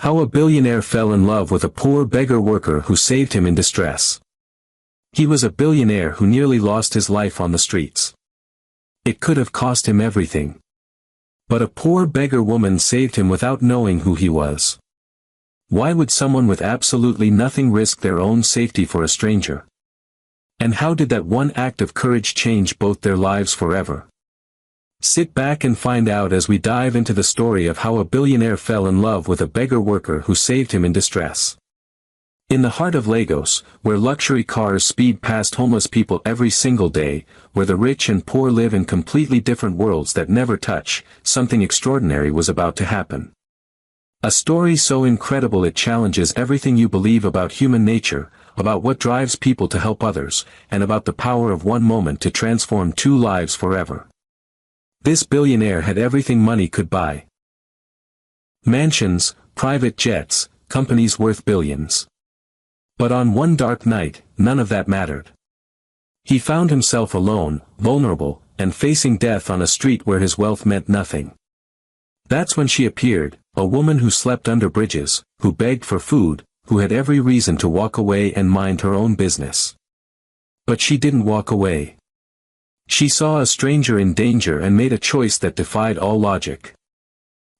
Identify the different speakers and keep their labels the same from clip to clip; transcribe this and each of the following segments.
Speaker 1: How a billionaire fell in love with a poor beggar worker who saved him in distress. He was a billionaire who nearly lost his life on the streets. It could have cost him everything. But a poor beggar woman saved him without knowing who he was. Why would someone with absolutely nothing risk their own safety for a stranger? And how did that one act of courage change both their lives forever? Sit back and find out as we dive into the story of how a billionaire fell in love with a beggar worker who saved him in distress. In the heart of Lagos, where luxury cars speed past homeless people every single day, where the rich and poor live in completely different worlds that never touch, something extraordinary was about to happen. A story so incredible it challenges everything you believe about human nature, about what drives people to help others, and about the power of one moment to transform two lives forever. This billionaire had everything money could buy. Mansions, private jets, companies worth billions. But on one dark night, none of that mattered. He found himself alone, vulnerable, and facing death on a street where his wealth meant nothing. That's when she appeared, a woman who slept under bridges, who begged for food, who had every reason to walk away and mind her own business. But she didn't walk away. She saw a stranger in danger and made a choice that defied all logic.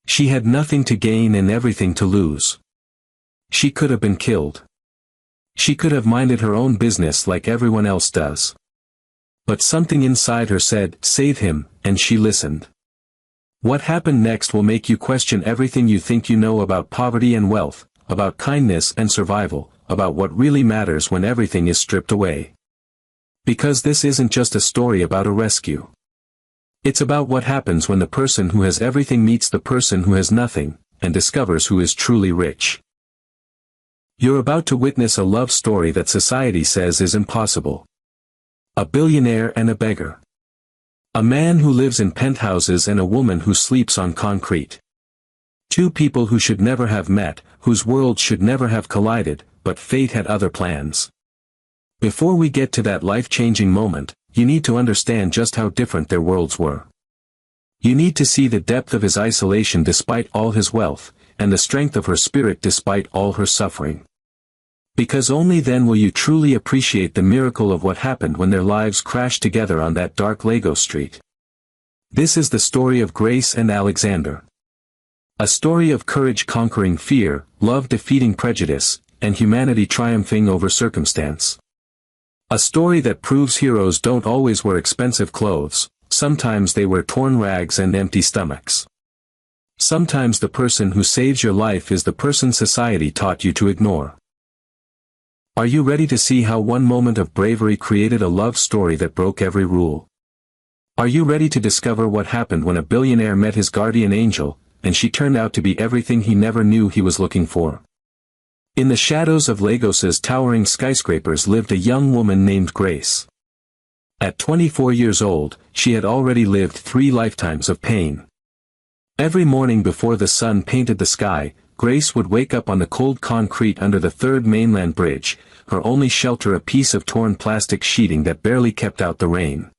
Speaker 1: She had nothing to gain and everything to lose. She could have been killed. She could have minded her own business like everyone else does. But something inside her said, "Save him," and she listened. What happened next will make you question everything you think you know about poverty and wealth, about kindness and survival, about what really matters when everything is stripped away. Because this isn't just a story about a rescue. It's about what happens when the person who has everything meets the person who has nothing, and discovers who is truly rich. You're about to witness a love story that society says is impossible. A billionaire and a beggar. A man who lives in penthouses and a woman who sleeps on concrete. Two people who should never have met, whose worlds should never have collided, but fate had other plans. Before we get to that life-changing moment, you need to understand just how different their worlds were. You need to see the depth of his isolation despite all his wealth, and the strength of her spirit despite all her suffering. Because only then will you truly appreciate the miracle of what happened when their lives crashed together on that dark Lagos street. This is the story of Grace and Alexander. A story of courage conquering fear, love defeating prejudice, and humanity triumphing over circumstance. A story that proves heroes don't always wear expensive clothes, sometimes they wear torn rags and empty stomachs. Sometimes the person who saves your life is the person society taught you to ignore. Are you ready to see how one moment of bravery created a love story that broke every rule? Are you ready to discover what happened when a billionaire met his guardian angel, and she turned out to be everything he never knew he was looking for? In the shadows of Lagos's towering skyscrapers lived a young woman named Grace. At 24 years old, she had already lived 3 lifetimes of pain. Every morning before the sun painted the sky, Grace would wake up on the cold concrete under the third mainland bridge, her only shelter a piece of torn plastic sheeting that barely kept out the rain.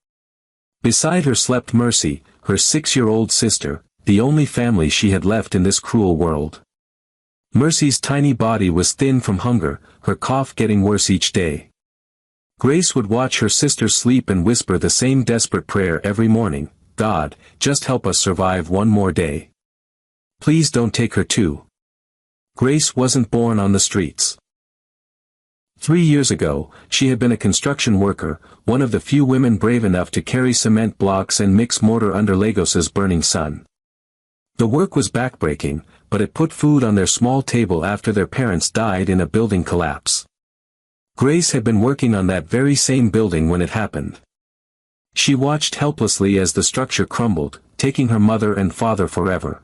Speaker 1: Beside her slept Mercy, her 6-year-old sister, the only family she had left in this cruel world. Mercy's tiny body was thin from hunger, her cough getting worse each day. Grace would watch her sister sleep and whisper the same desperate prayer every morning, "God, just help us survive one more day. Please don't take her too." Grace wasn't born on the streets. 3 years ago, she had been a construction worker, one of the few women brave enough to carry cement blocks and mix mortar under Lagos's burning sun. The work was backbreaking, but it put food on their small table after their parents died in a building collapse. Grace had been working on that very same building when it happened. She watched helplessly as the structure crumbled, taking her mother and father forever.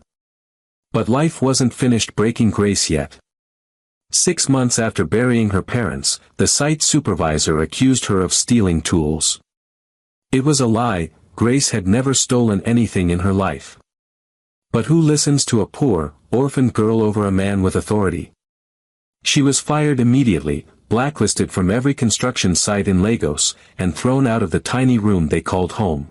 Speaker 1: But life wasn't finished breaking Grace yet. 6 months after burying her parents, the site supervisor accused her of stealing tools. It was a lie, Grace had never stolen anything in her life. But who listens to a poor, orphaned girl over a man with authority? She was fired immediately, blacklisted from every construction site in Lagos, and thrown out of the tiny room they called home.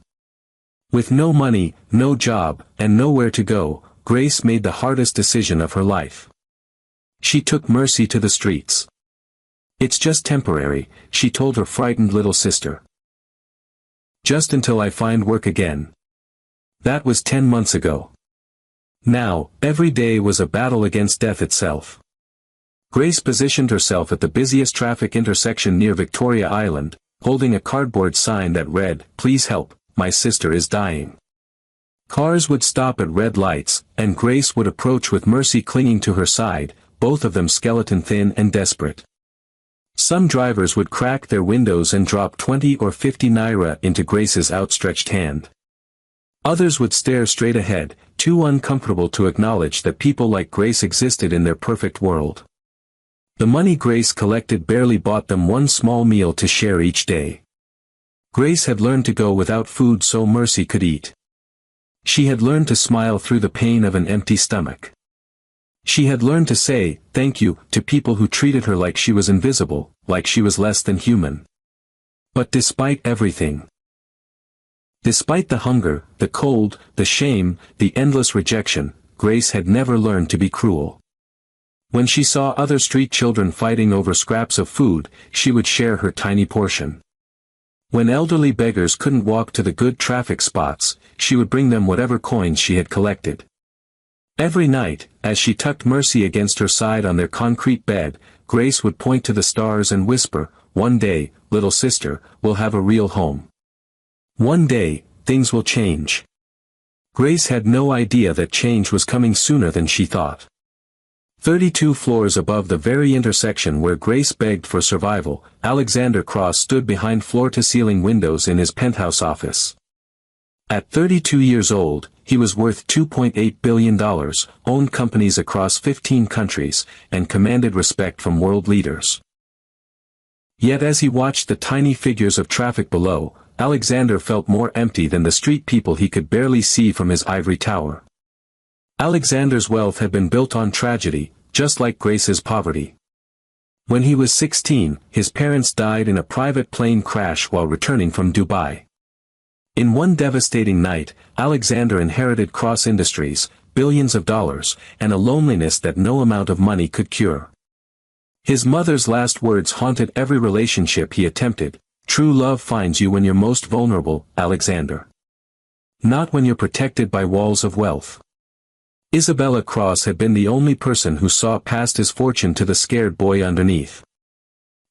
Speaker 1: With no money, no job, and nowhere to go, Grace made the hardest decision of her life. She took Mercy to the streets. "It's just temporary," she told her frightened little sister. "Just until I find work again." That was 10 months ago. Now, every day was a battle against death itself. Grace positioned herself at the busiest traffic intersection near Victoria Island, holding a cardboard sign that read, "Please help, my sister is dying." Cars would stop at red lights, and Grace would approach with Mercy clinging to her side, both of them skeleton-thin and desperate. Some drivers would crack their windows and drop 20 or 50 naira into Grace's outstretched hand. Others would stare straight ahead, too uncomfortable to acknowledge that people like Grace existed in their perfect world. The money Grace collected barely bought them one small meal to share each day. Grace had learned to go without food so Mercy could eat. She had learned to smile through the pain of an empty stomach. She had learned to say, "Thank you," to people who treated her like she was invisible, like she was less than human. But despite everything, despite the hunger, the cold, the shame, the endless rejection, Grace had never learned to be cruel. When she saw other street children fighting over scraps of food, she would share her tiny portion. When elderly beggars couldn't walk to the good traffic spots, she would bring them whatever coins she had collected. Every night, as she tucked Mercy against her side on their concrete bed, Grace would point to the stars and whisper, "One day, little sister, we'll have a real home. One day, things will change." Grace had no idea that change was coming sooner than she thought. 32 floors above the very intersection where Grace begged for survival, Alexander Cross stood behind floor-to-ceiling windows in his penthouse office. At 32 years old, he was worth $2.8 billion, owned companies across 15 countries, and commanded respect from world leaders. Yet as he watched the tiny figures of traffic below, Alexander felt more empty than the street people he could barely see from his ivory tower. Alexander's wealth had been built on tragedy, just like Grace's poverty. When he was 16, his parents died in a private plane crash while returning from Dubai. In one devastating night, Alexander inherited Cross Industries, billions of dollars, and a loneliness that no amount of money could cure. His mother's last words haunted every relationship he attempted: "True love finds you when you're most vulnerable, Alexander. Not when you're protected by walls of wealth." Isabella Cross had been the only person who saw past his fortune to the scared boy underneath.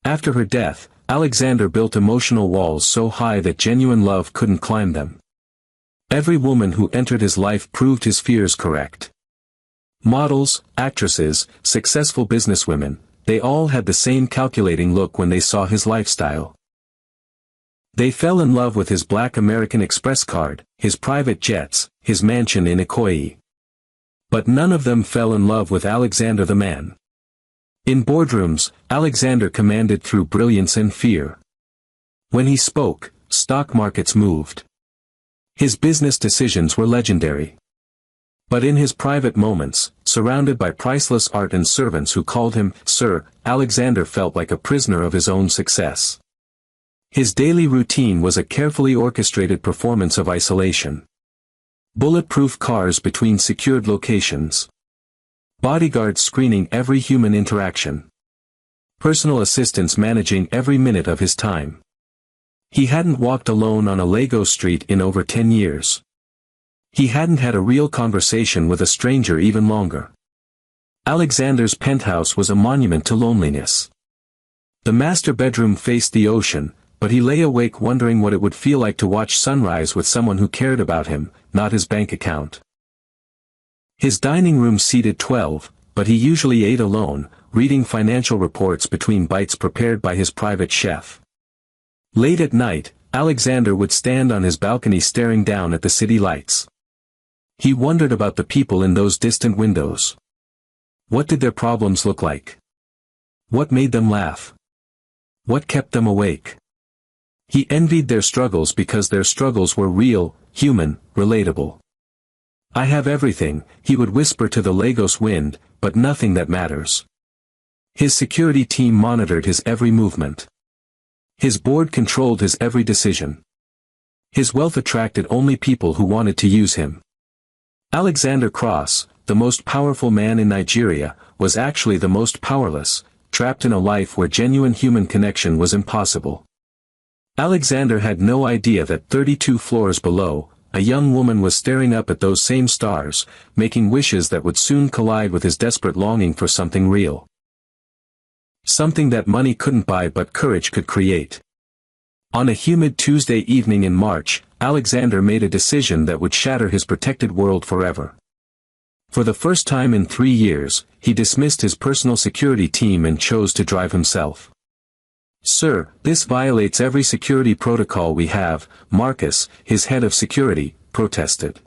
Speaker 1: After her death, Alexander built emotional walls so high that genuine love couldn't climb them. Every woman who entered his life proved his fears correct. Models, actresses, successful businesswomen, they all had the same calculating look when they saw his lifestyle. They fell in love with his black American Express card, his private jets, his mansion in Ikoyi. But none of them fell in love with Alexander the man. In boardrooms, Alexander commanded through brilliance and fear. When he spoke, stock markets moved. His business decisions were legendary. But in his private moments, surrounded by priceless art and servants who called him Sir, Alexander felt like a prisoner of his own success. His daily routine was a carefully orchestrated performance of isolation. Bulletproof cars between secured locations. Bodyguards screening every human interaction. Personal assistants managing every minute of his time. He hadn't walked alone on a Lagos street in over 10 years. He hadn't had a real conversation with a stranger even longer. Alexander's penthouse was a monument to loneliness. The master bedroom faced the ocean, but he lay awake wondering what it would feel like to watch sunrise with someone who cared about him, not his bank account. His dining room seated 12, but he usually ate alone, reading financial reports between bites prepared by his private chef. Late at night, Alexander would stand on his balcony staring down at the city lights. He wondered about the people in those distant windows. What did their problems look like? What made them laugh? What kept them awake? He envied their struggles because their struggles were real, human, relatable. "I have everything," he would whisper to the Lagos wind, "but nothing that matters." His security team monitored his every movement. His board controlled his every decision. His wealth attracted only people who wanted to use him. Alexander Cross, the most powerful man in Nigeria, was actually the most powerless, trapped in a life where genuine human connection was impossible. Alexander had no idea that 32 floors below, a young woman was staring up at those same stars, making wishes that would soon collide with his desperate longing for something real. Something that money couldn't buy but courage could create. On a humid Tuesday evening in March, Alexander made a decision that would shatter his protected world forever. For the first time in 3 years, he dismissed his personal security team and chose to drive himself. "Sir, this violates every security protocol we have," Marcus, his head of security, protested.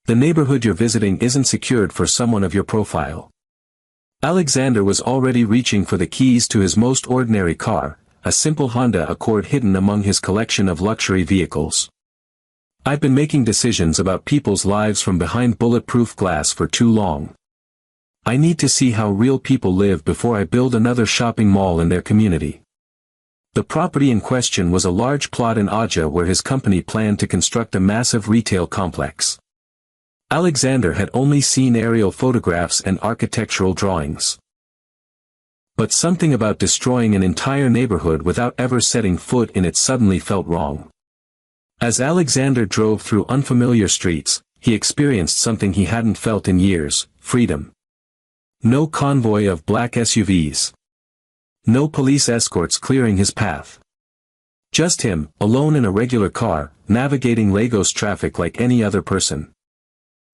Speaker 1: "The neighborhood you're visiting isn't secured for someone of your profile." Alexander was already reaching for the keys to his most ordinary car, a simple Honda Accord hidden among his collection of luxury vehicles. "I've been making decisions about people's lives from behind bulletproof glass for too long. I need to see how real people live before I build another shopping mall in their community." The property in question was a large plot in Aja where his company planned to construct a massive retail complex. Alexander had only seen aerial photographs and architectural drawings. But something about destroying an entire neighborhood without ever setting foot in it suddenly felt wrong. As Alexander drove through unfamiliar streets, he experienced something he hadn't felt in years: freedom. No convoy of black SUVs. No police escorts clearing his path. Just him, alone in a regular car, navigating Lagos traffic like any other person.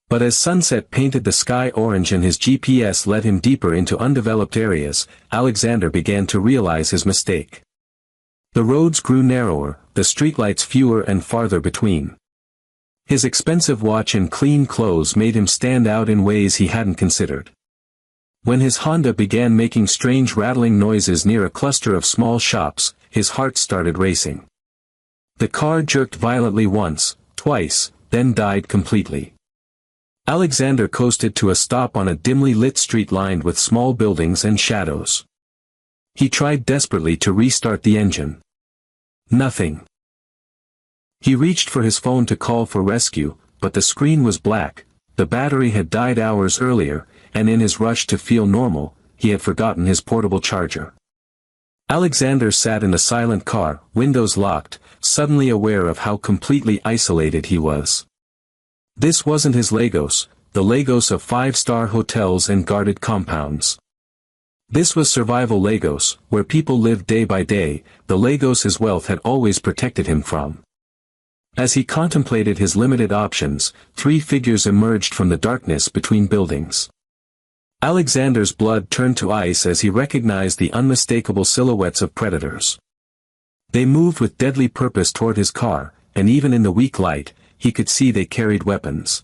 Speaker 1: But as sunset painted the sky orange and his GPS led him deeper into undeveloped areas, Alexander began to realize his mistake. The roads grew narrower, the streetlights fewer and farther between. His expensive watch and clean clothes made him stand out in ways he hadn't considered. When his Honda began making strange rattling noises near a cluster of small shops, his heart started racing. The car jerked violently once, twice, then died completely. Alexander coasted to a stop on a dimly lit street lined with small buildings and shadows. He tried desperately to restart the engine. Nothing. He reached for his phone to call for rescue, but the screen was black, the battery had died hours earlier, and in his rush to feel normal, he had forgotten his portable charger. Alexander sat in a silent car, windows locked, suddenly aware of how completely isolated he was. This wasn't his Lagos, the Lagos of 5-star hotels and guarded compounds. This was survival Lagos, where people lived day by day, the Lagos his wealth had always protected him from. As he contemplated his limited options, 3 figures emerged from the darkness between buildings. Alexander's blood turned to ice as he recognized the unmistakable silhouettes of predators. They moved with deadly purpose toward his car, and even in the weak light, he could see they carried weapons.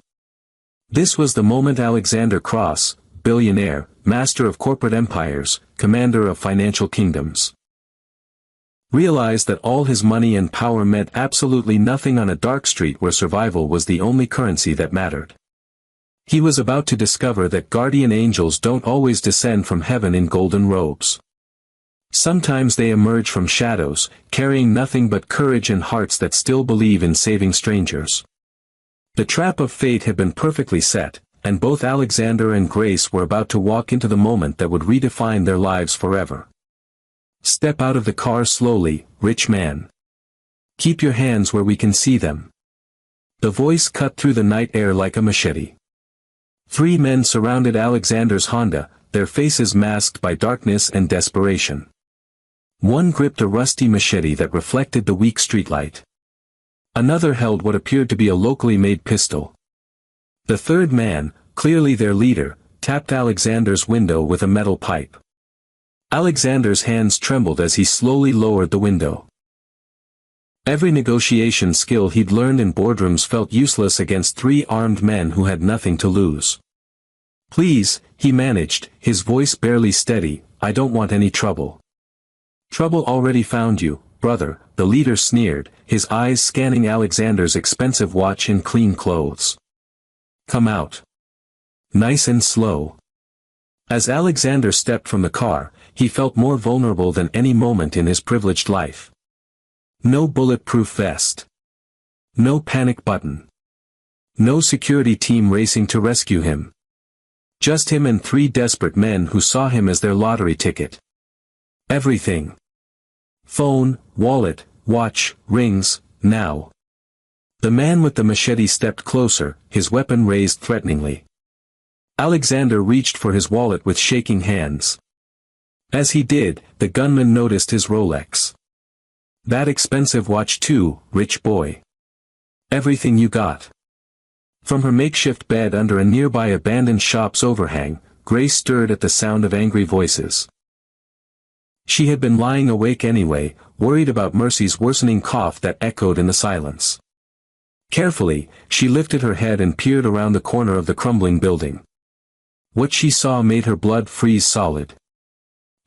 Speaker 1: This was the moment Alexander Cross, billionaire, master of corporate empires, commander of financial kingdoms, realized that all his money and power meant absolutely nothing on a dark street where survival was the only currency that mattered. He was about to discover that guardian angels don't always descend from heaven in golden robes. Sometimes they emerge from shadows, carrying nothing but courage and hearts that still believe in saving strangers. The trap of fate had been perfectly set, and both Alexander and Grace were about to walk into the moment that would redefine their lives forever. "Step out of the car slowly, rich man. Keep your hands where we can see them." The voice cut through the night air like a machete. 3 men surrounded Alexander's Honda, their faces masked by darkness and desperation. One gripped a rusty machete that reflected the weak streetlight. Another held what appeared to be a locally made pistol. The third man, clearly their leader, tapped Alexander's window with a metal pipe. Alexander's hands trembled as he slowly lowered the window. Every negotiation skill he'd learned in boardrooms felt useless against 3 armed men who had nothing to lose. "Please," he managed, his voice barely steady, "I don't want any trouble." "Trouble already found you, brother," the leader sneered, his eyes scanning Alexander's expensive watch and clean clothes. "Come out. Nice and slow." As Alexander stepped from the car, he felt more vulnerable than any moment in his privileged life. No bulletproof vest. No panic button. No security team racing to rescue him. Just him and 3 desperate men who saw him as their lottery ticket. Everything. Phone, wallet, watch, rings, now. The man with the machete stepped closer, his weapon raised threateningly. Alexander reached for his wallet with shaking hands. As he did, the gunman noticed his Rolex. That expensive watch too, rich boy. Everything you got. From her makeshift bed under a nearby abandoned shop's overhang, Grace stirred at the sound of angry voices. She had been lying awake anyway, worried about Mercy's worsening cough that echoed in the silence. Carefully, she lifted her head and peered around the corner of the crumbling building. What she saw made her blood freeze solid.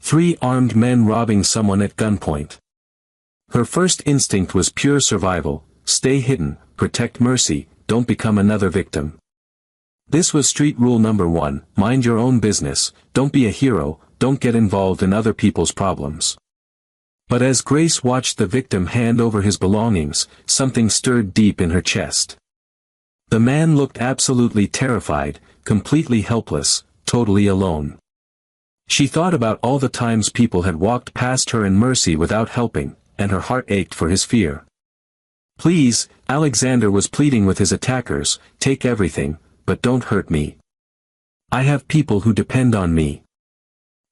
Speaker 1: 3 armed men robbing someone at gunpoint. Her first instinct was pure survival: stay hidden, protect Mercy, don't become another victim. This was street rule number 1, mind your own business, don't be a hero, don't get involved in other people's problems. But as Grace watched the victim hand over his belongings, something stirred deep in her chest. The man looked absolutely terrified, completely helpless, totally alone. She thought about all the times people had walked past her and Mercy without helping, and her heart ached for his fear. Please, Alexander was pleading with his attackers, take everything, but don't hurt me. I have people who depend on me.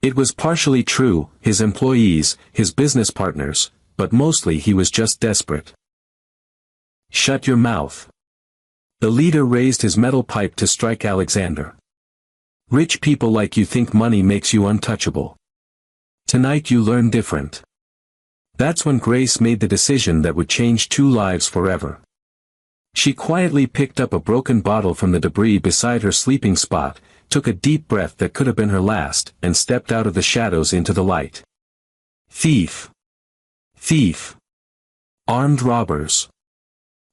Speaker 1: It was partially true, his employees, his business partners, but mostly he was just desperate. Shut your mouth. The leader raised his metal pipe to strike Alexander. Rich people like you think money makes you untouchable. Tonight you learn different. That's when Grace made the decision that would change 2 lives forever. She quietly picked up a broken bottle from the debris beside her sleeping spot, took a deep breath that could have been her last, and stepped out of the shadows into the light. Thief! Thief! Armed robbers!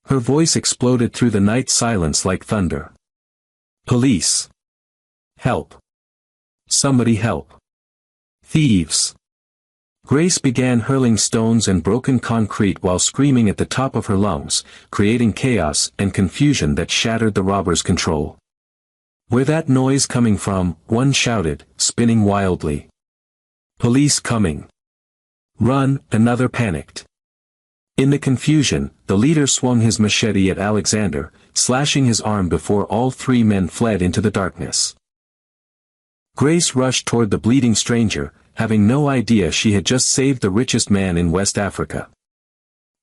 Speaker 1: Her voice exploded through the night silence like thunder. Police! Help! Somebody help! Thieves! Grace began hurling stones and broken concrete while screaming at the top of her lungs, creating chaos and confusion that shattered the robbers' control. Where that noise coming from? One shouted, spinning wildly. Police coming. Run, another panicked. In the confusion, the leader swung his machete at Alexander, slashing his arm before all 3 men fled into the darkness. Grace rushed toward the bleeding stranger, having no idea she had just saved the richest man in West Africa.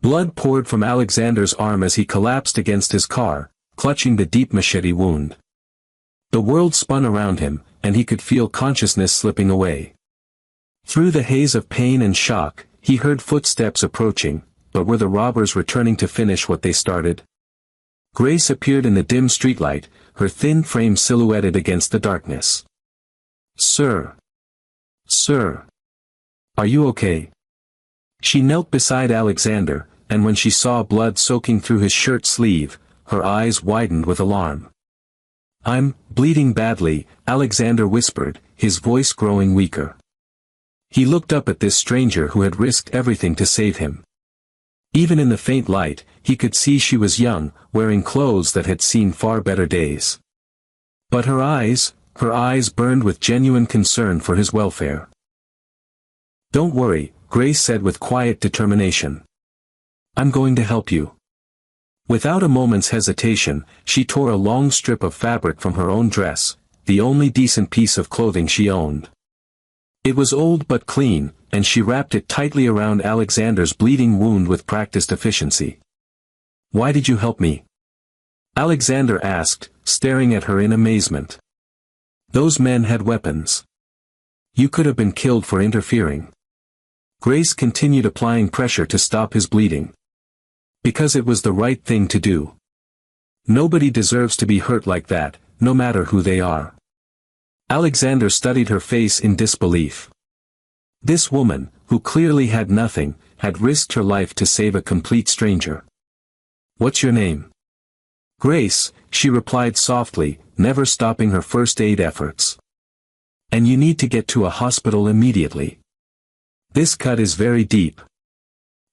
Speaker 1: Blood poured from Alexander's arm as he collapsed against his car, clutching the deep machete wound. The world spun around him, and he could feel consciousness slipping away. Through the haze of pain and shock, he heard footsteps approaching, but were the robbers returning to finish what they started? Grace appeared in the dim streetlight, her thin frame silhouetted against the darkness. Sir. Sir. Are you okay? She knelt beside Alexander, and when she saw blood soaking through his shirt sleeve, her eyes widened with alarm. I'm bleeding badly, Alexander whispered, his voice growing weaker. He looked up at this stranger who had risked everything to save him. Even in the faint light, he could see she was young, wearing clothes that had seen far better days. But her eyes burned with genuine concern for his welfare. Don't worry, Grace said with quiet determination. I'm going to help you. Without a moment's hesitation, she tore a long strip of fabric from her own dress, the only decent piece of clothing she owned. It was old but clean, and she wrapped it tightly around Alexander's bleeding wound with practiced efficiency. Why did you help me? Alexander asked, staring at her in amazement. Those men had weapons. You could have been killed for interfering. Grace continued applying pressure to stop his bleeding. Because it was the right thing to do. Nobody deserves to be hurt like that, no matter who they are. Alexander studied her face in disbelief. This woman, who clearly had nothing, had risked her life to save a complete stranger. What's your name? Grace, she replied softly, never stopping her first aid efforts. And you need to get to a hospital immediately. This cut is very deep.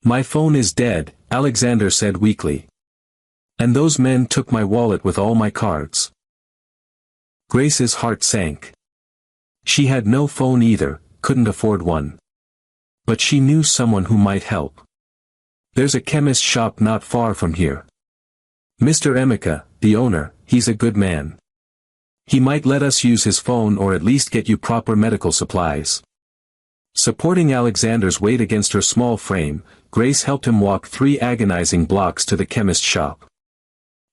Speaker 1: My phone is dead, Alexander said weakly. And those men took my wallet with all my cards. Grace's heart sank. She had no phone either, couldn't afford one. But she knew someone who might help. There's a chemist shop not far from here. Mr. Emeka, the owner, he's a good man. He might let us use his phone or at least get you proper medical supplies. Supporting Alexander's weight against her small frame, Grace helped him walk 3 agonizing blocks to the chemist shop.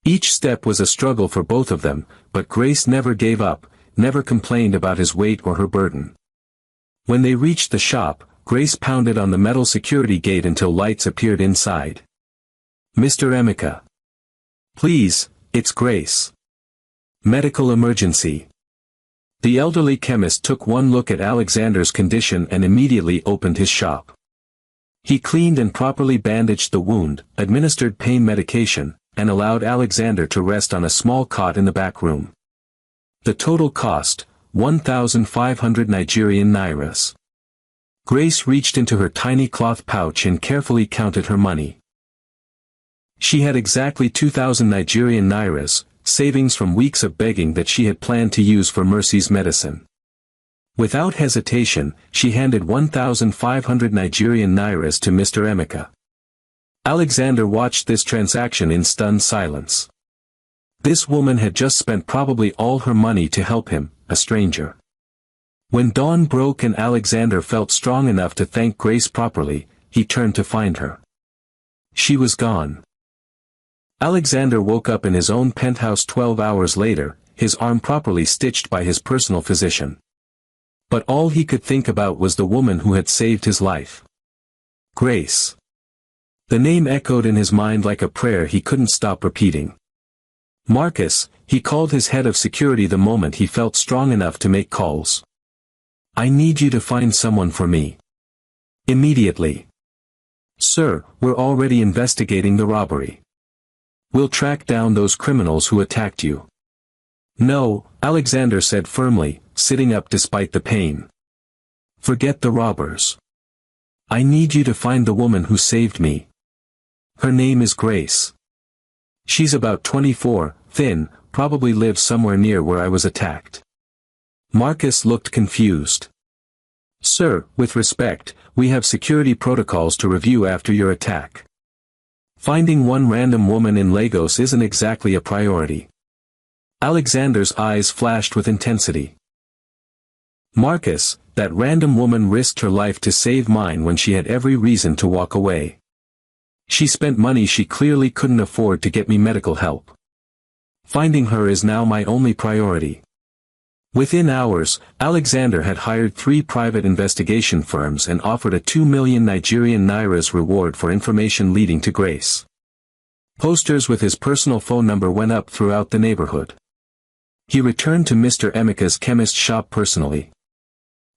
Speaker 1: Each step was a struggle for both of them, but Grace never gave up, never complained about his weight or her burden. When they reached the shop, Grace pounded on the metal security gate until lights appeared inside. Mr. Emeka. Please, it's Grace. Medical emergency. The elderly chemist took one look at Alexander's condition and immediately opened his shop. He cleaned and properly bandaged the wound, administered pain medication, and allowed Alexander to rest on a small cot in the back room. The total cost, 1,500 Nigerian nairas. Grace reached into her tiny cloth pouch and carefully counted her money. She had exactly 2,000 Nigerian nairas, savings from weeks of begging that she had planned to use for Mercy's medicine. Without hesitation, she handed 1,500 Nigerian nairas to Mr. Emeka. Alexander watched this transaction in stunned silence. This woman had just spent probably all her money to help him, a stranger. When dawn broke and Alexander felt strong enough to thank Grace properly, he turned to find her. She was gone. Alexander woke up in his own penthouse 12 hours later, his arm properly stitched by his personal physician. But all he could think about was the woman who had saved his life. Grace. The name echoed in his mind like a prayer he couldn't stop repeating. Marcus, he called his head of security the moment he felt strong enough to make calls. I need you to find someone for me. Immediately. Sir, we're already investigating the robbery. We'll track down those criminals who attacked you. No, Alexander said firmly, sitting up despite the pain. Forget the robbers. I need you to find the woman who saved me. Her name is Grace. She's about 24, thin, probably lives somewhere near where I was attacked. Marcus looked confused. Sir, with respect, we have security protocols to review after your attack. Finding one random woman in Lagos isn't exactly a priority. Alexander's eyes flashed with intensity. Marcus, that random woman risked her life to save mine when she had every reason to walk away. She spent money she clearly couldn't afford to get me medical help. Finding her is now my only priority. Within hours, Alexander had hired 3 private investigation firms and offered a 2 million Nigerian nairas reward for information leading to Grace. Posters with his personal phone number went up throughout the neighborhood. He returned to Mr. Emeka's chemist shop personally.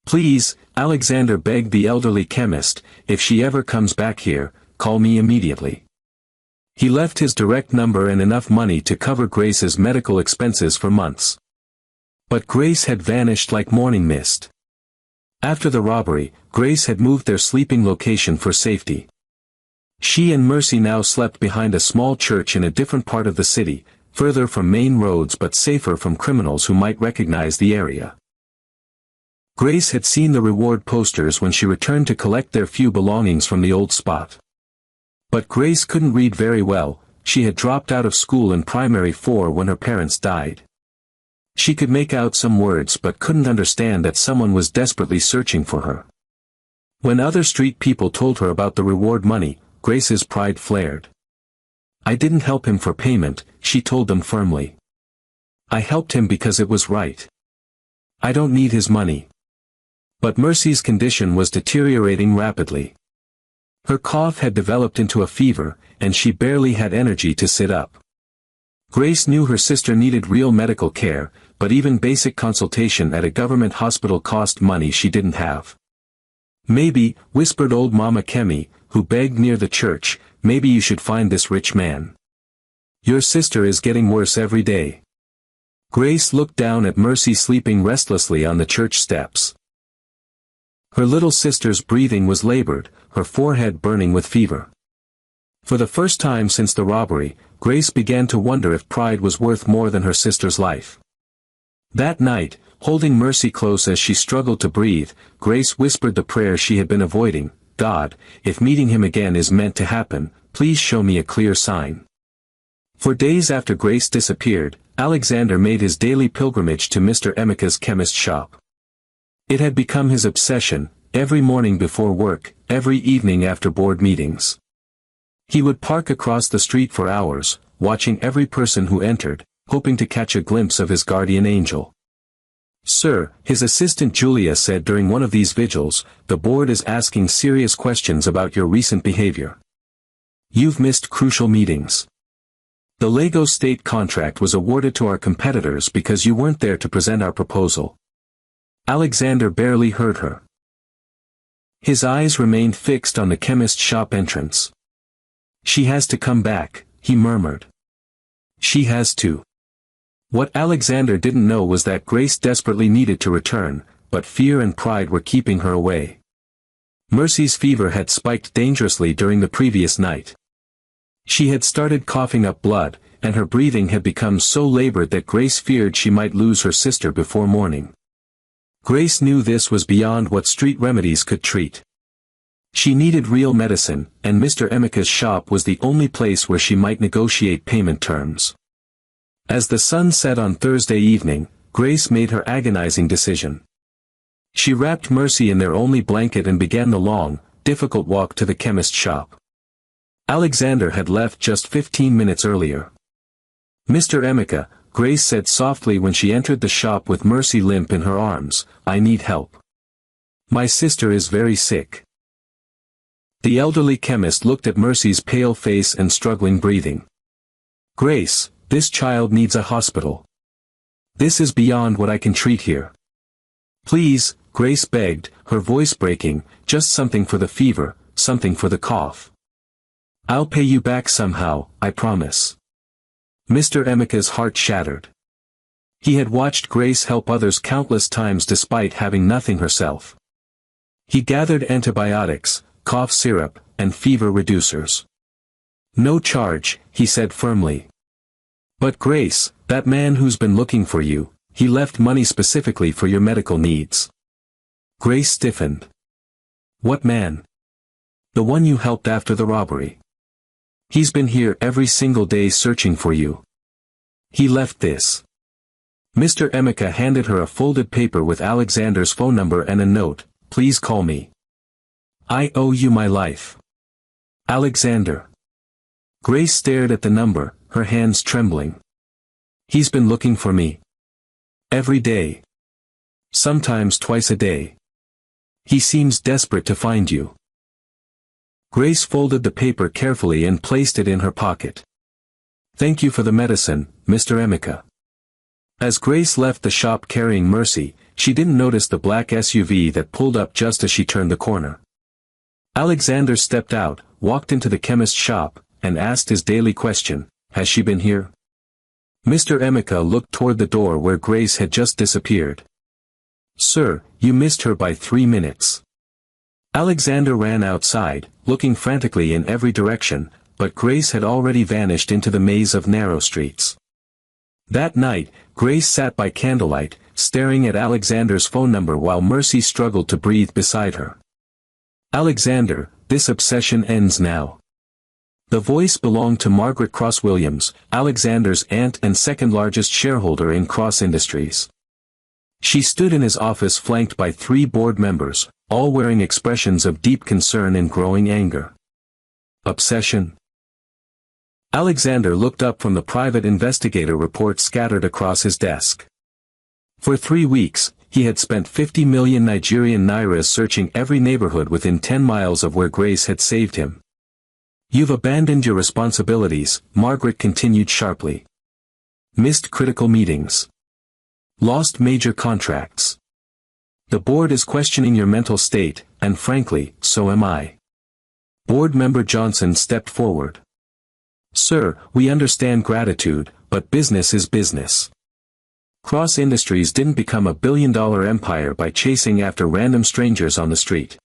Speaker 1: Please, Alexander begged the elderly chemist, if she ever comes back here, call me immediately. He left his direct number and enough money to cover Grace's medical expenses for months. But Grace had vanished like morning mist. After the robbery, Grace had moved their sleeping location for safety. She and Mercy now slept behind a small church in a different part of the city, further from main roads but safer from criminals who might recognize the area. Grace had seen the reward posters when she returned to collect their few belongings from the old spot. But Grace couldn't read very well. She had dropped out of school in primary 4 when her parents died. She could make out some words but couldn't understand that someone was desperately searching for her. When other street people told her about the reward money, Grace's pride flared. I didn't help him for payment, she told them firmly. I helped him because it was right. I don't need his money. But Mercy's condition was deteriorating rapidly. Her cough had developed into a fever, and she barely had energy to sit up. Grace knew her sister needed real medical care, but even basic consultation at a government hospital cost money she didn't have. Maybe, whispered old Mama Kemi, who begged near the church, maybe you should find this rich man. Your sister is getting worse every day. Grace looked down at Mercy sleeping restlessly on the church steps. Her little sister's breathing was labored, her forehead burning with fever. For the first time since the robbery, Grace began to wonder if pride was worth more than her sister's life. That night, holding Mercy close as she struggled to breathe, Grace whispered the prayer she had been avoiding: God, if meeting him again is meant to happen, please show me a clear sign. For days after Grace disappeared, Alexander made his daily pilgrimage to Mr. Emeka's chemist shop. It had become his obsession, every morning before work, every evening after board meetings. He would park across the street for hours, watching every person who entered, hoping to catch a glimpse of his guardian angel. Sir, his assistant Julia said during one of these vigils, the board is asking serious questions about your recent behavior. You've missed crucial meetings. The Lagos state contract was awarded to our competitors because you weren't there to present our proposal. Alexander barely heard her. His eyes remained fixed on the chemist shop entrance. She has to come back, he murmured. She has to. What Alexander didn't know was that Grace desperately needed to return, but fear and pride were keeping her away. Mercy's fever had spiked dangerously during the previous night. She had started coughing up blood, and her breathing had become so labored that Grace feared she might lose her sister before morning. Grace knew this was beyond what street remedies could treat. She needed real medicine, and Mr. Emeka's shop was the only place where she might negotiate payment terms. As the sun set on Thursday evening, Grace made her agonizing decision. She wrapped Mercy in their only blanket and began the long, difficult walk to the chemist shop. Alexander had left just 15 minutes earlier. Mr. Emeka, Grace said softly when she entered the shop with Mercy limp in her arms, I need help. My sister is very sick. The elderly chemist looked at Mercy's pale face and struggling breathing. Grace, this child needs a hospital. This is beyond what I can treat here. Please, Grace begged, her voice breaking, just something for the fever, something for the cough. I'll pay you back somehow, I promise. Mr. Emeka's heart shattered. He had watched Grace help others countless times despite having nothing herself. He gathered antibiotics, cough syrup, and fever reducers. No charge, he said firmly. But Grace, that man who's been looking for you, he left money specifically for your medical needs. Grace stiffened. What man? The one you helped after the robbery. He's been here every single day searching for you. He left this. Mr. Emeka handed her a folded paper with Alexander's phone number and a note, please call me. I owe you my life. Alexander. Grace stared at the number, her hands trembling. He's been looking for me. Every day. Sometimes twice a day. He seems desperate to find you. Grace folded the paper carefully and placed it in her pocket. Thank you for the medicine, Mr. Emeka. As Grace left the shop carrying Mercy, she didn't notice the black SUV that pulled up just as she turned the corner. Alexander stepped out, walked into the chemist's shop, and asked his daily question, has she been here? Mr. Emeka looked toward the door where Grace had just disappeared. Sir, you missed her by 3 minutes. Alexander ran outside, looking frantically in every direction, but Grace had already vanished into the maze of narrow streets. That night, Grace sat by candlelight, staring at Alexander's phone number while Mercy struggled to breathe beside her. Alexander, this obsession ends now. The voice belonged to Margaret Cross Williams, Alexander's aunt and second-largest shareholder in Cross Industries. She stood in his office flanked by 3 board members, all wearing expressions of deep concern and growing anger. Obsession? Alexander looked up from the private investigator report scattered across his desk. For 3 weeks, he had spent 50 million Nigerian nairas searching every neighborhood within 10 miles of where Grace had saved him. You've abandoned your responsibilities, Margaret continued sharply. Missed critical meetings. Lost major contracts. The board is questioning your mental state, and frankly, so am I. Board member Johnson stepped forward. Sir, we understand gratitude, but business is business. Cross Industries didn't become a billion-dollar empire by chasing after random strangers on the street.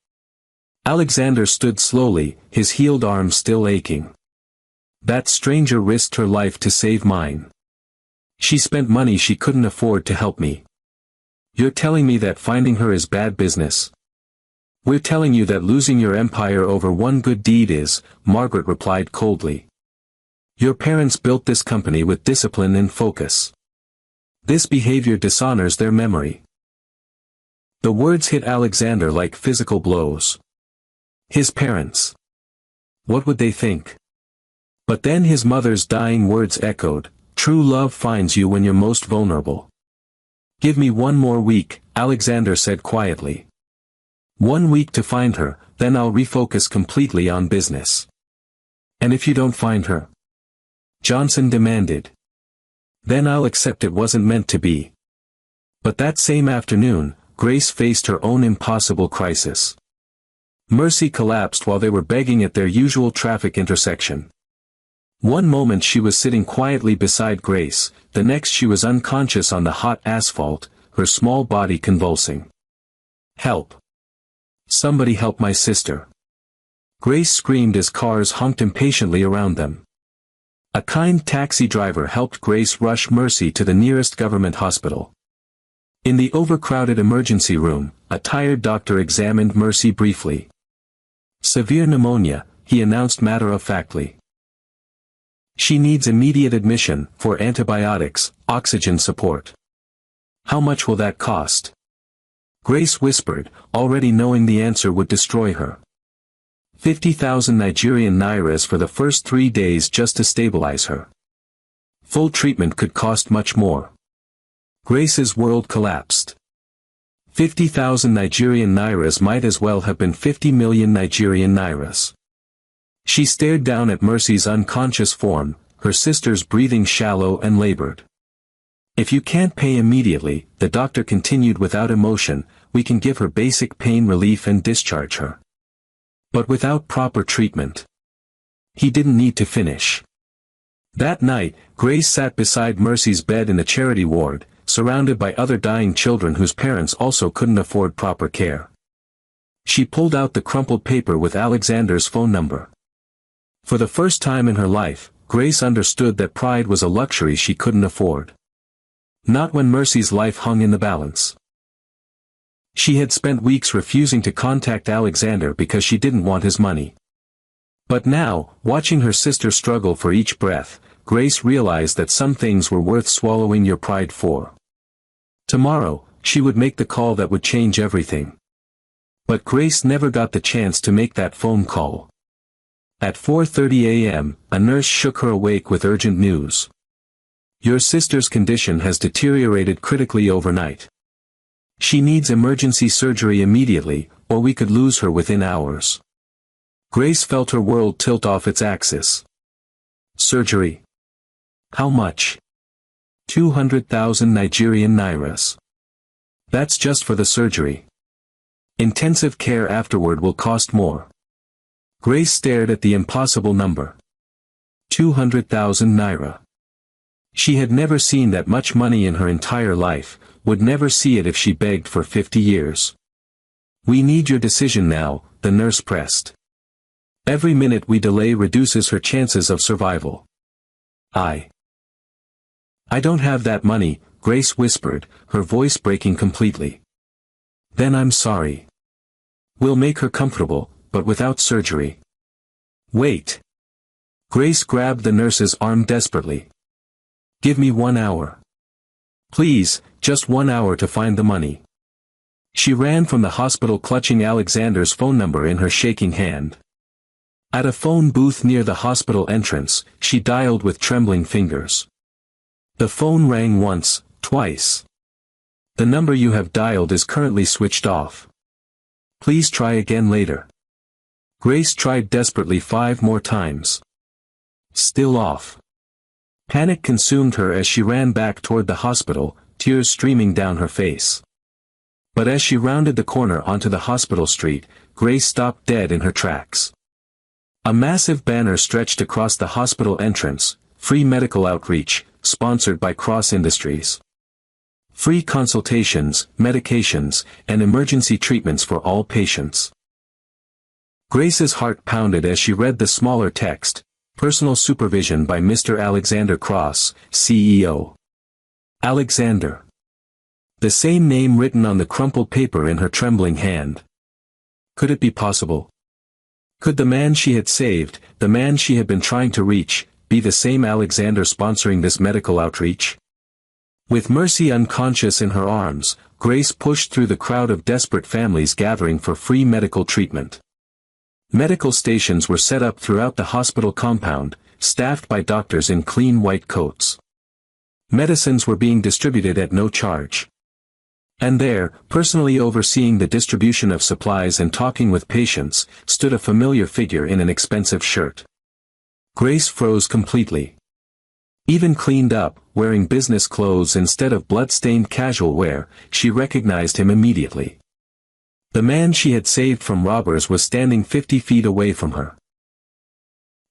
Speaker 1: Alexander stood slowly, his healed arm still aching. That stranger risked her life to save mine. She spent money she couldn't afford to help me. You're telling me that finding her is bad business? We're telling you that losing your empire over one good deed is, Margaret replied coldly. Your parents built this company with discipline and focus. This behavior dishonors their memory. The words hit Alexander like physical blows. His parents. What would they think? But then his mother's dying words echoed, true love finds you when you're most vulnerable. Give me one more week, Alexander said quietly. 1 week to find her, then I'll refocus completely on business. And if you don't find her? Johnson demanded. Then I'll accept it wasn't meant to be. But that same afternoon, Grace faced her own impossible crisis. Mercy collapsed while they were begging at their usual traffic intersection. One moment she was sitting quietly beside Grace, the next she was unconscious on the hot asphalt, her small body convulsing. Help! Somebody help my sister! Grace screamed as cars honked impatiently around them. A kind taxi driver helped Grace rush Mercy to the nearest government hospital. In the overcrowded emergency room, a tired doctor examined Mercy briefly. Severe pneumonia, he announced matter-of-factly. She needs immediate admission, for antibiotics, oxygen support. How much will that cost? Grace whispered, already knowing the answer would destroy her. 50,000 Nigerian nairas for the first 3 days just to stabilize her. Full treatment could cost much more. Grace's world collapsed. 50,000 Nigerian nairas might as well have been 50 million Nigerian nairas. She stared down at Mercy's unconscious form, her sister's breathing shallow and labored. If you can't pay immediately, the doctor continued without emotion, we can give her basic pain relief and discharge her. But without proper treatment. He didn't need to finish. That night, Grace sat beside Mercy's bed in the charity ward, surrounded by other dying children whose parents also couldn't afford proper care. She pulled out the crumpled paper with Alexander's phone number. For the first time in her life, Grace understood that pride was a luxury she couldn't afford. Not when Mercy's life hung in the balance. She had spent weeks refusing to contact Alexander because she didn't want his money. But now, watching her sister struggle for each breath, Grace realized that some things were worth swallowing your pride for. Tomorrow, she would make the call that would change everything. But Grace never got the chance to make that phone call. At 4:30 a.m., a nurse shook her awake with urgent news. Your sister's condition has deteriorated critically overnight. She needs emergency surgery immediately, or we could lose her within hours. Grace felt her world tilt off its axis. Surgery. How much? 200,000 Nigerian nairas. That's just for the surgery. Intensive care afterward will cost more. Grace stared at the impossible number. 200,000 naira. She had never seen that much money in her entire life, would never see it if she begged for 50 years. We need your decision now, the nurse pressed. Every minute we delay reduces her chances of survival. I don't have that money, Grace whispered, her voice breaking completely. Then I'm sorry. We'll make her comfortable, but without surgery. Wait. Grace grabbed the nurse's arm desperately. Give me 1 hour. Please, just 1 hour to find the money. She ran from the hospital clutching Alexander's phone number in her shaking hand. At a phone booth near the hospital entrance, she dialed with trembling fingers. The phone rang once, twice. The number you have dialed is currently switched off. Please try again later. Grace tried desperately 5 more times. Still off. Panic consumed her as she ran back toward the hospital, tears streaming down her face. But as she rounded the corner onto the hospital street, Grace stopped dead in her tracks. A massive banner stretched across the hospital entrance, free medical outreach, sponsored by Cross Industries. Free consultations, medications, and emergency treatments for all patients. Grace's heart pounded as she read the smaller text, personal supervision by Mr. Alexander Cross, CEO. Alexander. The same name written on the crumpled paper in her trembling hand. Could it be possible? Could the man she had saved, the man she had been trying to reach, be the same Alexander sponsoring this medical outreach? With Mercy unconscious in her arms, Grace pushed through the crowd of desperate families gathering for free medical treatment. Medical stations were set up throughout the hospital compound, staffed by doctors in clean white coats. Medicines were being distributed at no charge. And there, personally overseeing the distribution of supplies and talking with patients, stood a familiar figure in an expensive shirt. Grace froze completely. Even cleaned up, wearing business clothes instead of blood-stained casual wear, she recognized him immediately. The man she had saved from robbers was standing 50 feet away from her.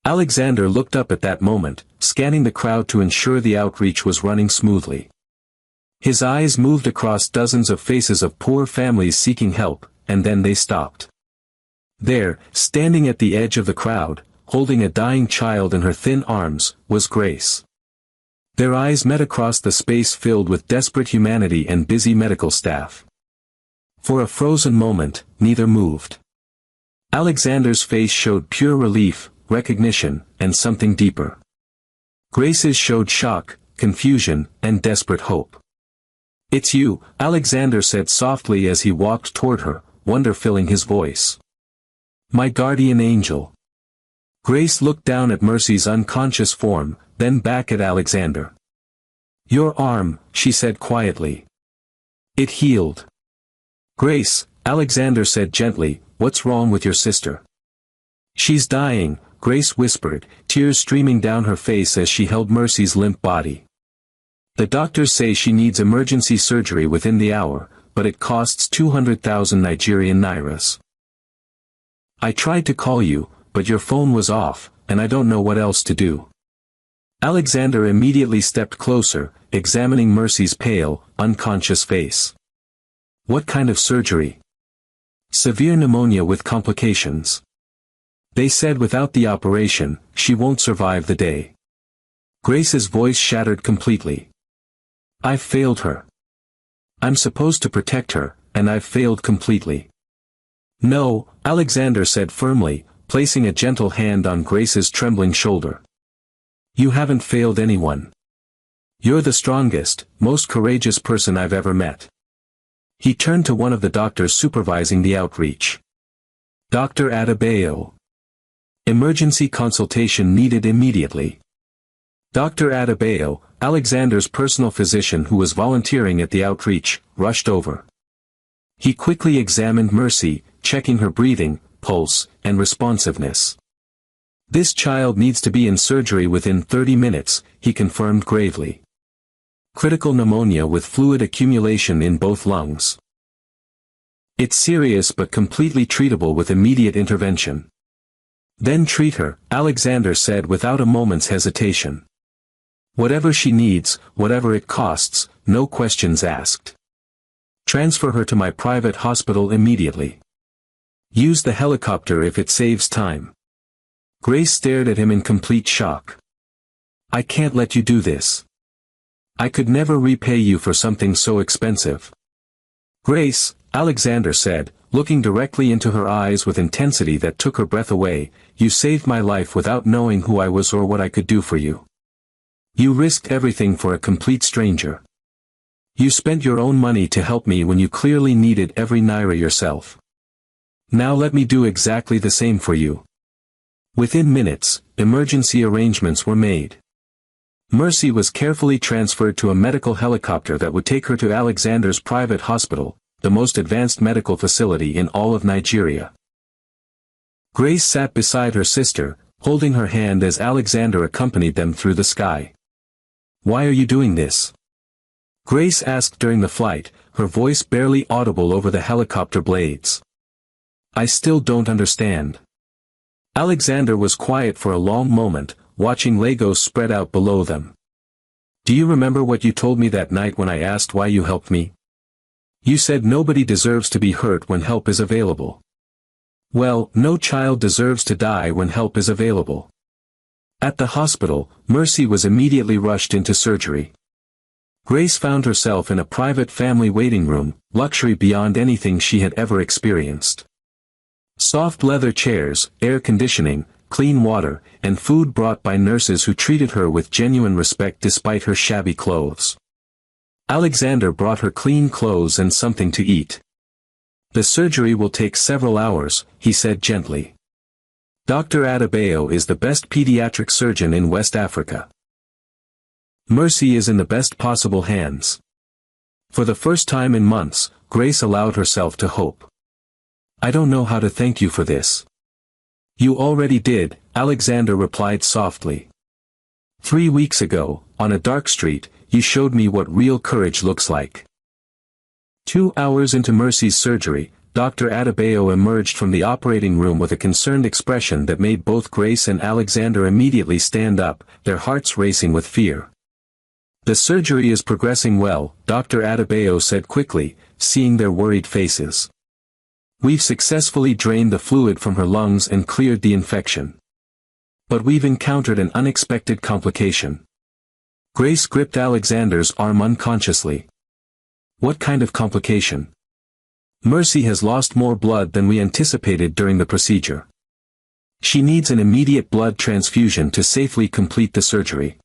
Speaker 1: Alexander looked up at that moment, scanning the crowd to ensure the outreach was running smoothly. His eyes moved across dozens of faces of poor families seeking help, and then they stopped. There, standing at the edge of the crowd, holding a dying child in her thin arms, was Grace. Their eyes met across the space filled with desperate humanity and busy medical staff. For a frozen moment, neither moved. Alexander's face showed pure relief, recognition, and something deeper. Grace's showed shock, confusion, and desperate hope. "It's you," Alexander said softly as he walked toward her, wonder filling his voice. "My guardian angel." Grace looked down at Mercy's unconscious form, then back at Alexander. "Your arm," she said quietly. "It healed." "Grace," Alexander said gently, "what's wrong with your sister?" "She's dying," Grace whispered, tears streaming down her face as she held Mercy's limp body. "The doctors say she needs emergency surgery within the hour, but it costs 200,000 Nigerian nairas. I tried to call you, but your phone was off, and I don't know what else to do." Alexander immediately stepped closer, examining Mercy's pale, unconscious face. "What kind of surgery?" "Severe pneumonia with complications. They said without the operation, she won't survive the day." Grace's voice shattered completely. "I've failed her. I'm supposed to protect her, and I've failed completely." "No," Alexander said firmly, placing a gentle hand on Grace's trembling shoulder. "You haven't failed anyone. You're the strongest, most courageous person I've ever met." He turned to one of the doctors supervising the outreach. "Dr. Adebayo. Emergency consultation needed immediately." Dr. Adebayo, Alexander's personal physician who was volunteering at the outreach, rushed over. He quickly examined Mercy, checking her breathing, pulse, and responsiveness. "This child needs to be in surgery within 30 minutes, he confirmed gravely. "Critical pneumonia with fluid accumulation in both lungs. It's serious but completely treatable with immediate intervention." "Then treat her," Alexander said without a moment's hesitation. "Whatever she needs, whatever it costs, no questions asked. Transfer her to my private hospital immediately. Use the helicopter if it saves time." Grace stared at him in complete shock. "I can't let you do this. I could never repay you for something so expensive." "Grace," Alexander said, looking directly into her eyes with intensity that took her breath away, "you saved my life without knowing who I was or what I could do for you. You risked everything for a complete stranger. You spent your own money to help me when you clearly needed every naira yourself. Now let me do exactly the same for you." Within minutes, emergency arrangements were made. Mercy was carefully transferred to a medical helicopter that would take her to Alexander's private hospital, the most advanced medical facility in all of Nigeria. Grace sat beside her sister, holding her hand as Alexander accompanied them through the sky. "Why are you doing this?" Grace asked during the flight, her voice barely audible over the helicopter blades. "I still don't understand." Alexander was quiet for a long moment, watching Legos spread out below them. "Do you remember what you told me that night when I asked why you helped me? You said nobody deserves to be hurt when help is available. Well, no child deserves to die when help is available." At the hospital, Mercy was immediately rushed into surgery. Grace found herself in a private family waiting room, luxury beyond anything she had ever experienced. Soft leather chairs, air conditioning, clean water, and food brought by nurses who treated her with genuine respect despite her shabby clothes. Alexander brought her clean clothes and something to eat. "The surgery will take several hours," he said gently. "Dr. Adebayo is the best pediatric surgeon in West Africa. Mercy is in the best possible hands." For the first time in months, Grace allowed herself to hope. "I don't know how to thank you for this." "You already did," Alexander replied softly. "3 weeks ago, on a dark street, you showed me what real courage looks like." 2 hours into Mercy's surgery, Dr. Adebayo emerged from the operating room with a concerned expression that made both Grace and Alexander immediately stand up, their hearts racing with fear. "The surgery is progressing well," Dr. Adebayo said quickly, seeing their worried faces. "We've successfully drained the fluid from her lungs and cleared the infection. But we've encountered an unexpected complication." Grace gripped Alexander's arm unconsciously. "What kind of complication?" "Mercy has lost more blood than we anticipated during the procedure. She needs an immediate blood transfusion to safely complete the surgery."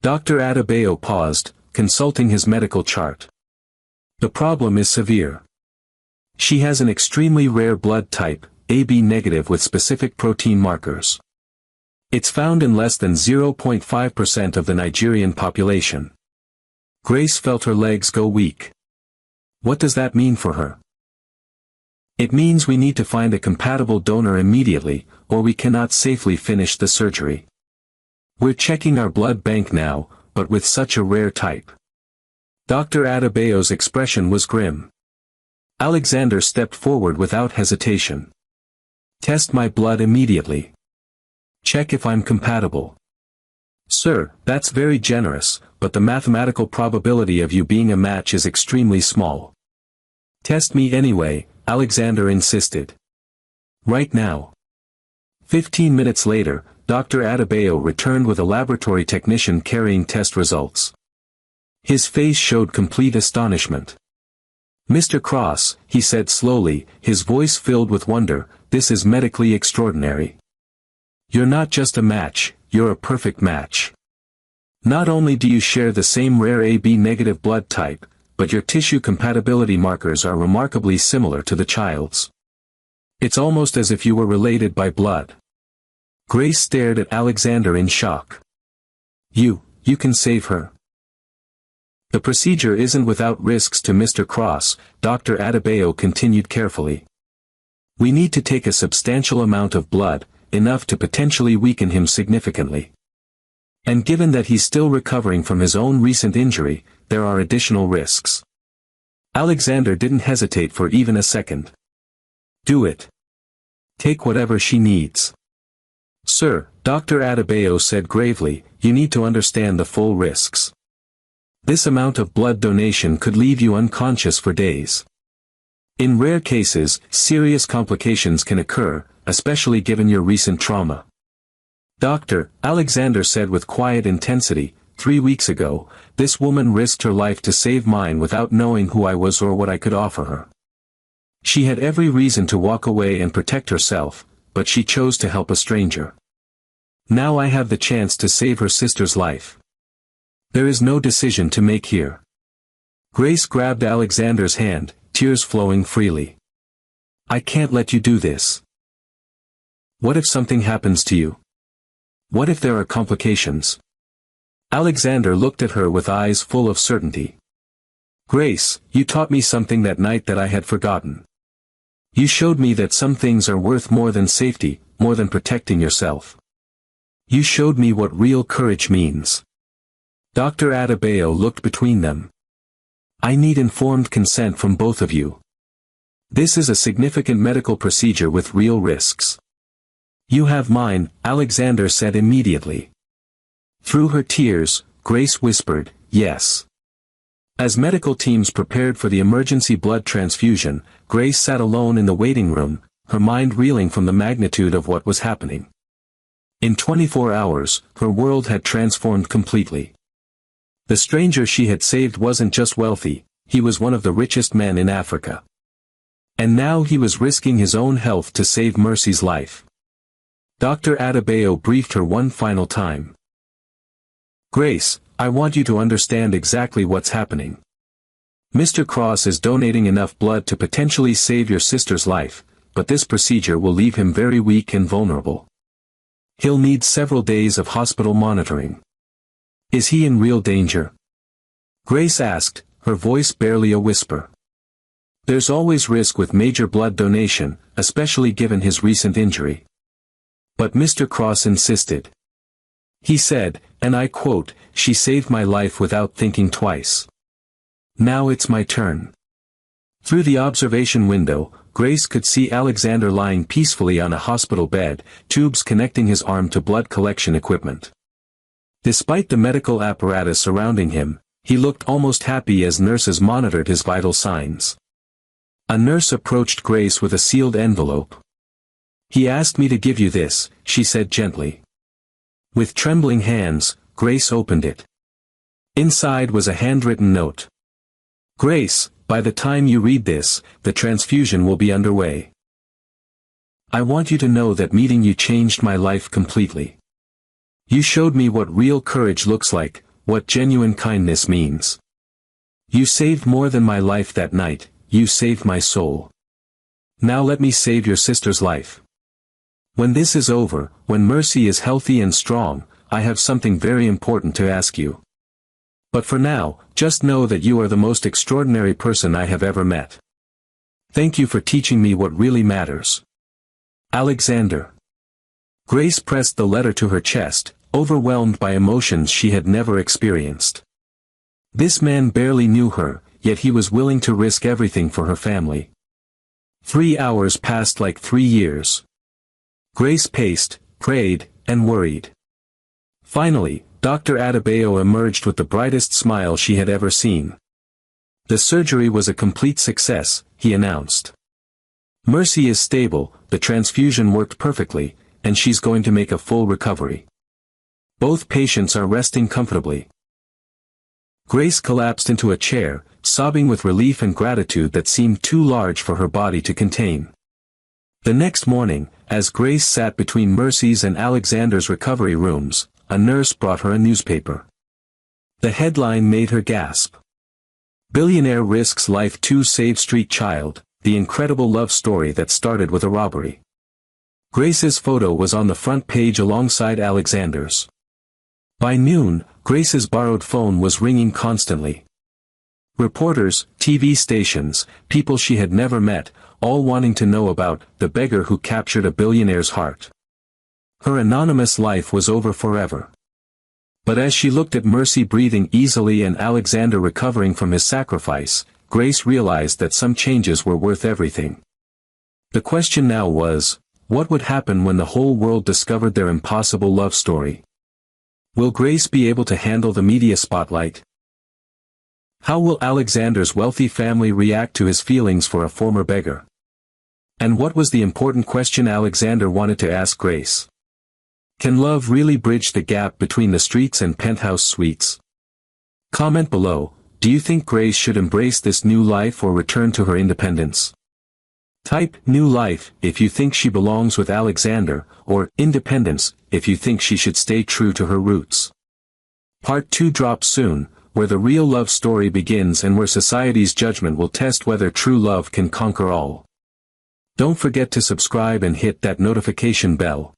Speaker 1: Dr. Adebayo paused, consulting his medical chart. "The problem is severe. She has an extremely rare blood type, AB negative with specific protein markers. It's found in less than 0.5% of the Nigerian population." Grace felt her legs go weak. "What does that mean for her?" "It means we need to find a compatible donor immediately, or we cannot safely finish the surgery. We're checking our blood bank now, but with such a rare type." Dr. Adebayo's expression was grim. Alexander stepped forward without hesitation. "Test my blood immediately. Check if I'm compatible." "Sir, that's very generous, but the mathematical probability of you being a match is extremely small." "Test me anyway," Alexander insisted. "Right now." 15 minutes later, Dr. Adebayo returned with a laboratory technician carrying test results. His face showed complete astonishment. "Mr. Cross," he said slowly, his voice filled with wonder, "this is medically extraordinary. You're not just a match, you're a perfect match. Not only do you share the same rare AB negative blood type, but your tissue compatibility markers are remarkably similar to the child's. It's almost as if you were related by blood." Grace stared at Alexander in shock. You can save her." "The procedure isn't without risks to Mr. Cross," Dr. Adebayo continued carefully. "We need to take a substantial amount of blood, enough to potentially weaken him significantly. And given that he's still recovering from his own recent injury, there are additional risks." Alexander didn't hesitate for even a second. "Do it. Take whatever she needs." "Sir," Dr. Adebayo said gravely, "you need to understand the full risks. This amount of blood donation could leave you unconscious for days. In rare cases, serious complications can occur, especially given your recent trauma." "Doctor," Alexander said with quiet intensity, 3 weeks ago, this woman risked her life to save mine without knowing who I was or what I could offer her. She had every reason to walk away and protect herself, but she chose to help a stranger. Now I have the chance to save her sister's life. There is no decision to make here." Grace grabbed Alexander's hand, tears flowing freely. "I can't let you do this. What if something happens to you? What if there are complications?" Alexander looked at her with eyes full of certainty. "Grace, you taught me something that night that I had forgotten. You showed me that some things are worth more than safety, more than protecting yourself. You showed me what real courage means." Dr. Adebayo looked between them. "I need informed consent from both of you. This is a significant medical procedure with real risks." "You have mine," Alexander said immediately. Through her tears, Grace whispered, "Yes." As medical teams prepared for the emergency blood transfusion, Grace sat alone in the waiting room, her mind reeling from the magnitude of what was happening. In 24 hours, her world had transformed completely. The stranger she had saved wasn't just wealthy, he was one of the richest men in Africa. And now he was risking his own health to save Mercy's life. Dr. Adebayo briefed her one final time. "Grace, I want you to understand exactly what's happening. Mr. Cross is donating enough blood to potentially save your sister's life, but this procedure will leave him very weak and vulnerable. He'll need several days of hospital monitoring." "Is he in real danger?" Grace asked, her voice barely a whisper. "There's always risk with major blood donation, especially given his recent injury." But Mr. Cross insisted. He said, and I quote, "She saved my life without thinking twice. Now it's my turn." Through the observation window, Grace could see Alexander lying peacefully on a hospital bed, tubes connecting his arm to blood collection equipment. Despite the medical apparatus surrounding him, he looked almost happy as nurses monitored his vital signs. A nurse approached Grace with a sealed envelope. "He asked me to give you this," she said gently. With trembling hands, Grace opened it. Inside was a handwritten note. "Grace, by the time you read this, the transfusion will be underway. I want you to know that meeting you changed my life completely. You showed me what real courage looks like, what genuine kindness means. You saved more than my life that night, you saved my soul. Now let me save your sister's life. When this is over, when Mercy is healthy and strong, I have something very important to ask you. But for now, just know that you are the most extraordinary person I have ever met. Thank you for teaching me what really matters. Alexander." Grace pressed the letter to her chest, overwhelmed by emotions she had never experienced. This man barely knew her, yet he was willing to risk everything for her family. 3 hours passed like 3 years. Grace paced, prayed, and worried. Finally, Dr. Adebayo emerged with the brightest smile she had ever seen. "The surgery was a complete success," he announced. "Mercy is stable, the transfusion worked perfectly, and she's going to make a full recovery. Both patients are resting comfortably." Grace collapsed into a chair, sobbing with relief and gratitude that seemed too large for her body to contain. The next morning, as Grace sat between Mercy's and Alexander's recovery rooms, a nurse brought her a newspaper. The headline made her gasp. "Billionaire risks life to save street child, the incredible love story that started with a robbery." Grace's photo was on the front page alongside Alexander's. By noon, Grace's borrowed phone was ringing constantly. Reporters, TV stations, people she had never met, all wanting to know about the beggar who captured a billionaire's heart. Her anonymous life was over forever. But as she looked at Mercy breathing easily and Alexander recovering from his sacrifice, Grace realized that some changes were worth everything. The question now was, what would happen when the whole world discovered their impossible love story? Will Grace be able to handle the media spotlight? How will Alexander's wealthy family react to his feelings for a former beggar? And what was the important question Alexander wanted to ask Grace? Can love really bridge the gap between the streets and penthouse suites? Comment below, do you think Grace should embrace this new life or return to her independence? Type "new life" if you think she belongs with Alexander, or "independence" if you think she should stay true to her roots. Part 2 drops soon, where the real love story begins and where society's judgment will test whether true love can conquer all. Don't forget to subscribe and hit that notification bell.